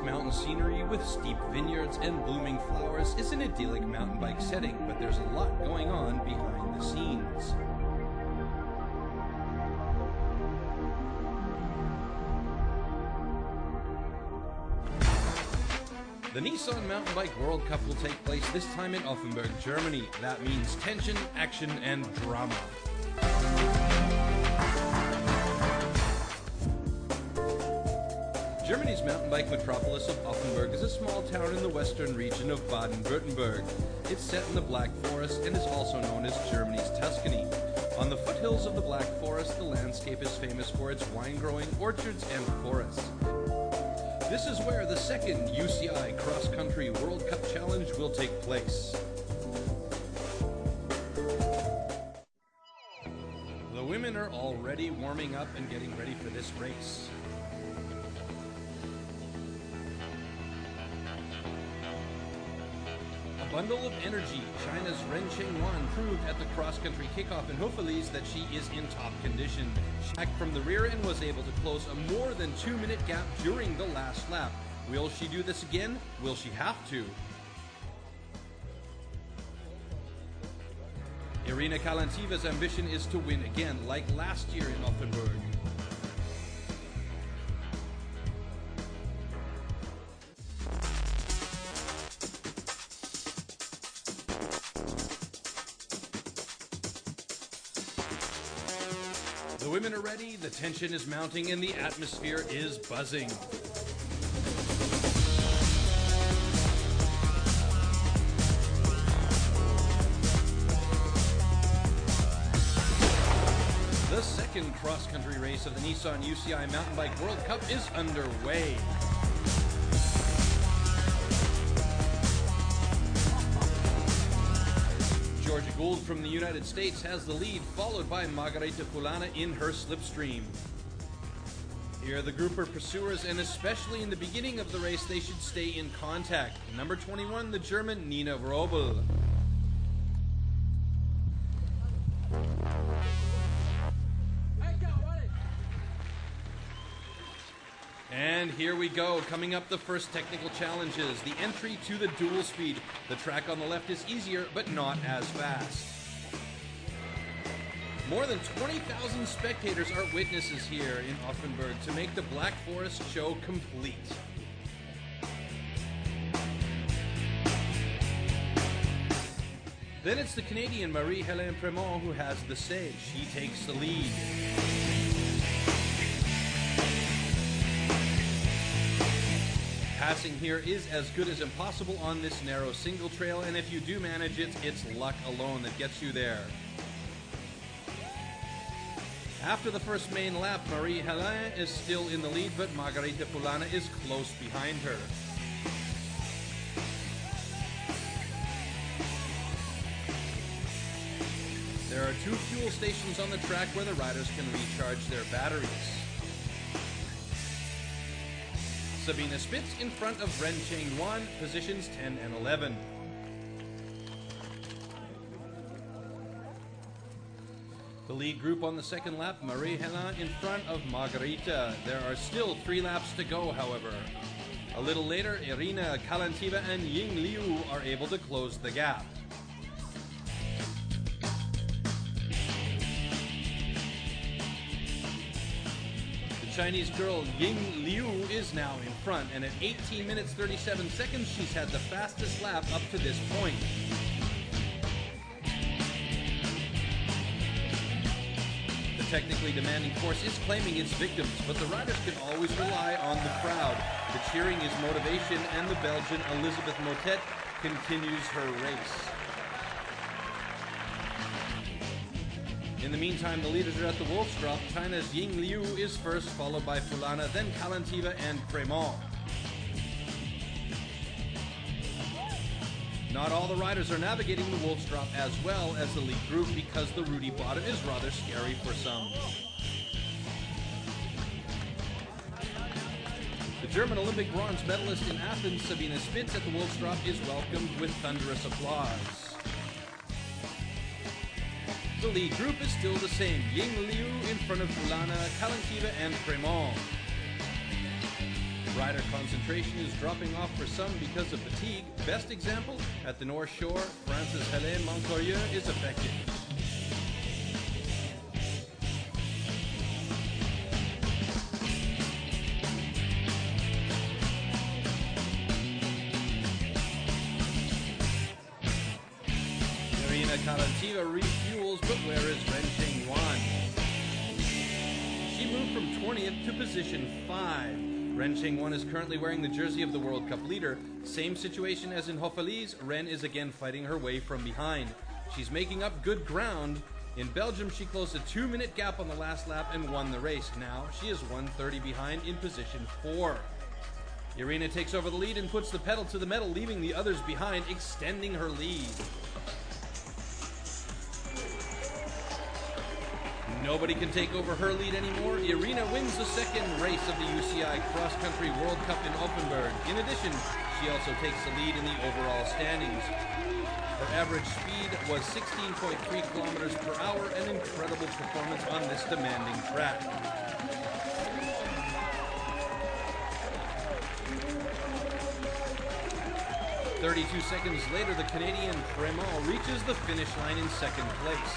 mountain scenery with steep vineyards and blooming flowers is an idyllic mountain bike setting, but there's a lot going on behind the scenes. The Nissan Mountain Bike World Cup will take place this time in Offenburg, Germany. That means tension, action, and drama. Germany's mountain bike metropolis of Offenburg is a small town in the western region of Baden-Württemberg. It's set in the Black Forest and is also known as Germany's Tuscany. On the foothills of the Black Forest, the landscape is famous for its wine-growing orchards and forests. This is where the second UCI Cross Country World Cup Challenge will take place. The women are already warming up and getting ready for this race. A bundle of energy, China's Ren Chengwan proved at the cross-country kickoff in Hofeliz that she is in top condition. She backed from the rear and was able to close a more than 2-minute gap during the last lap. Will she do this again? Will she have to? Irina Kalantiva's ambition is to win again, like last year in Offenburg. The women are ready, the tension is mounting, and the atmosphere is buzzing. The second cross-country race of the Nissan UCI Mountain Bike World Cup is underway. Georgia Gould from the United States has the lead, followed by Margarita Fulana in her slipstream. Here the group are pursuers, and especially in the beginning of the race they should stay in contact. Number 21, the German Nina Wrobel. And here we go, coming up the first technical challenges. The entry to the dual speed. The track on the left is easier, but not as fast. More than 20,000 spectators are witnesses here in Offenburg to make the Black Forest show complete. Then it's the Canadian Marie-Hélène Prémont who has the say. She takes the lead. Passing here is as good as impossible on this narrow single trail, and if you do manage it, it's luck alone that gets you there. After the first main lap, Marie-Hélène is still in the lead, but Margarita Fulana is close behind her. There are 2 fuel stations on the track where the riders can recharge their batteries. Sabine Spitz in front of Ren Chengwan, positions 10 and 11. The lead group on the second lap, Marie-Hélène in front of Margarita. There are still 3 laps to go, however. A little later, Irina Kalantiva and Ying Liu are able to close the gap. Chinese girl Ying Liu is now in front, and at 18 minutes 37 seconds, she's had the fastest lap up to this point. The technically demanding course is claiming its victims, but the riders can always rely on the crowd. The cheering is motivation, and the Belgian Elisabeth Motet continues her race. In the meantime, the leaders are at the Wolfstrop. China's Ying Liu is first, followed by Fulana, then Kalantiva and Prémont. Not all the riders are navigating the Wolfstrop as well as the lead group because the Rudy bottom is rather scary for some. The German Olympic bronze medalist in Athens, Sabine Spitz, at the Wolfstrop is welcomed with thunderous applause. The lead group is still the same. Ying Liu in front of Fulana, Kalantiva, and Prémont. Rider concentration is dropping off for some because of fatigue. Best example, at the North Shore, Frances Helene Montcorieux is affected. Irina Kalantiva refuels, but where is Ren Cheng-Yuan? She moved from 20th to position 5. Ren Cheng-Yuan is currently wearing the jersey of the World Cup leader. Same situation as in Hofeli's, Ren is again fighting her way from behind. She's making up good ground. In Belgium, she closed a 2-minute gap on the last lap and won the race. Now she is 1:30 behind in position 4. Irina takes over the lead and puts the pedal to the metal, leaving the others behind, extending her lead. Nobody can take over her lead anymore. Irina wins the second race of the UCI Cross Country World Cup in Offenburg. In addition, she also takes the lead in the overall standings. Her average speed was 16.3 kilometers per hour, an incredible performance on this demanding track. "32 seconds later, the Canadian Fremont reaches the finish line in second place.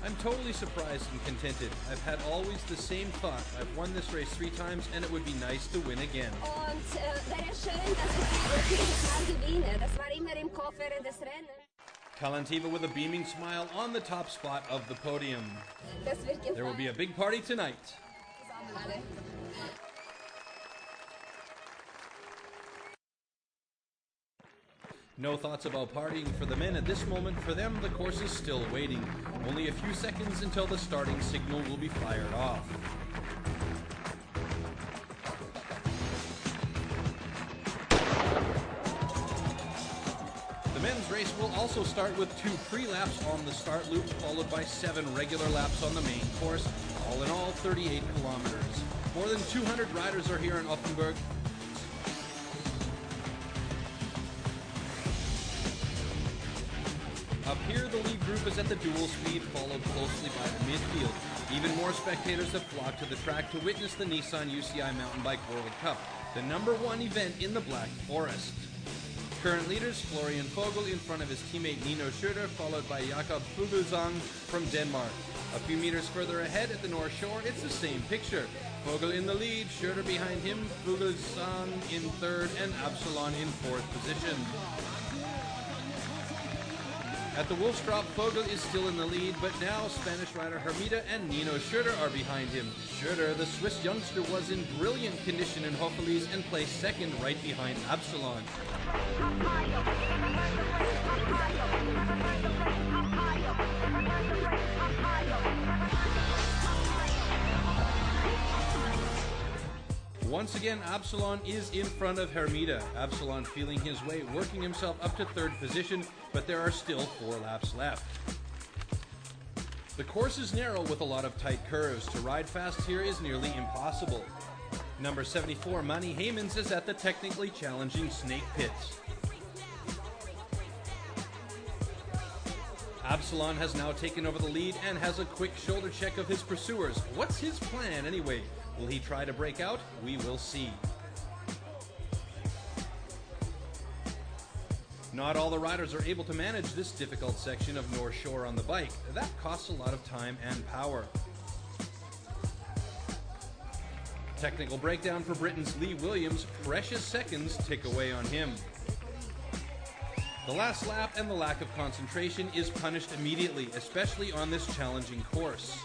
I'm totally surprised and contented. I've had always the same thought. I've won this race 3 times and it would be nice to win again." Kalantiva with a beaming smile on the top spot of the podium. There will be a big party tonight. No thoughts about partying for the men at this moment. For them, the course is still waiting. Only a few seconds until the starting signal will be fired off. The men's race will also start with 2 pre-laps on the start loop, followed by 7 regular laps on the main course. All in all, 38 kilometers. More than 200 riders are here in Offenburg. Up here, the lead group is at the dual speed, followed closely by the midfield. Even more spectators have flocked to the track to witness the Nissan UCI Mountain Bike World Cup, the #1 event in the Black Forest. Current leaders, Florian Vogel in front of his teammate Nino Schurter, followed by Jakob Fuglsang from Denmark. A few meters further ahead at the North Shore, it's the same picture. Vogel in the lead, Schurter behind him, Fuglsang in 3rd, and Absalon in 4th position. At the Wolfstrop, Vogel is still in the lead, but now Spanish rider Hermida and Nino Schurter are behind him. Schurter, the Swiss youngster, was in brilliant condition in Hofeli's and placed 2nd right behind Absalon. Once again, Absalon is in front of Hermida. Absalon feeling his way, working himself up to 3rd position, but there are still 4 laps left. The course is narrow with a lot of tight curves. To ride fast here is nearly impossible. Number 74, Manny Heymans, is at the technically challenging Snake Pit. Absalon has now taken over the lead and has a quick shoulder check of his pursuers. What's his plan anyway? Will he try to break out? We will see. Not all the riders are able to manage this difficult section of North Shore on the bike. That costs a lot of time and power. Technical breakdown for Britain's Lee Williams. Precious seconds tick away on him. The last lap and the lack of concentration is punished immediately, especially on this challenging course.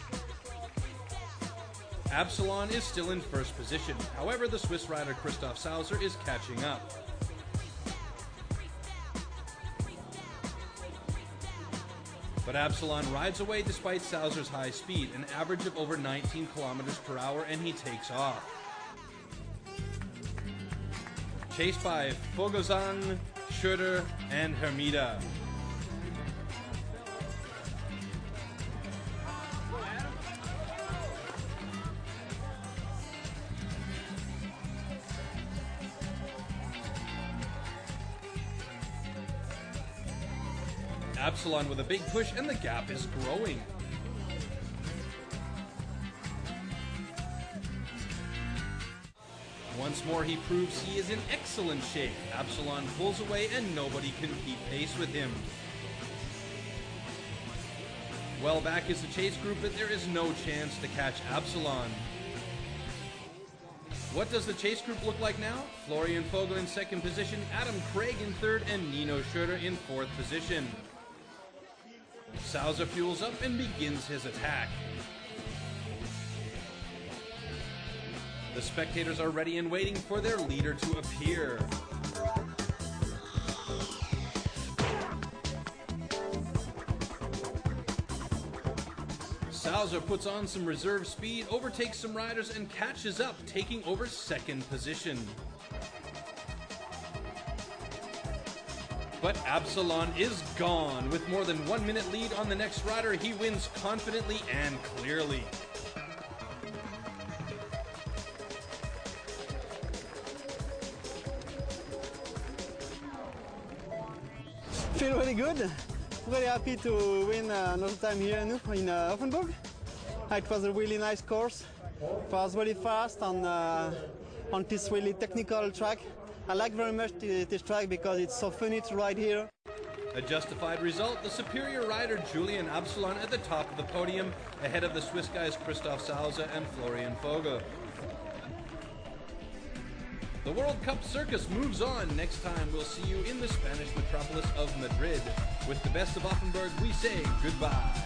Absalon is still in 1st position. However, the Swiss rider Christoph Sauser is catching up. But Absalon rides away despite Sauser's high speed, an average of over 19 kilometers per hour, and he takes off. Chased by Fuglsang, Schurter, and Hermida. Absalon with a big push, and the gap is growing. Once more he proves he is in excellent shape. Absalon pulls away and nobody can keep pace with him. Well back is the chase group, but there is no chance to catch Absalon. What does the chase group look like now? Florian Vogel in second position, Adam Craig in third, and Nino Schroeder in fourth position. Souza fuels up and begins his attack. The spectators are ready and waiting for their leader to appear. Souza puts on some reserve speed, overtakes some riders, and catches up, taking over second position. But Absalon is gone. With more than 1 minute lead on the next rider, he wins confidently and clearly. Feel really good. Really happy to win another time here in Offenburg. It was a really nice course. It was really fast on this really technical track. I like very much this track because it's so funny to ride here. A justified result, the superior rider Julian Absalon at the top of the podium, ahead of the Swiss guys Christoph Souza and Florian Vogel. The World Cup circus moves on. Next time we'll see you in the Spanish metropolis of Madrid. With the best of Offenburg, we say goodbye.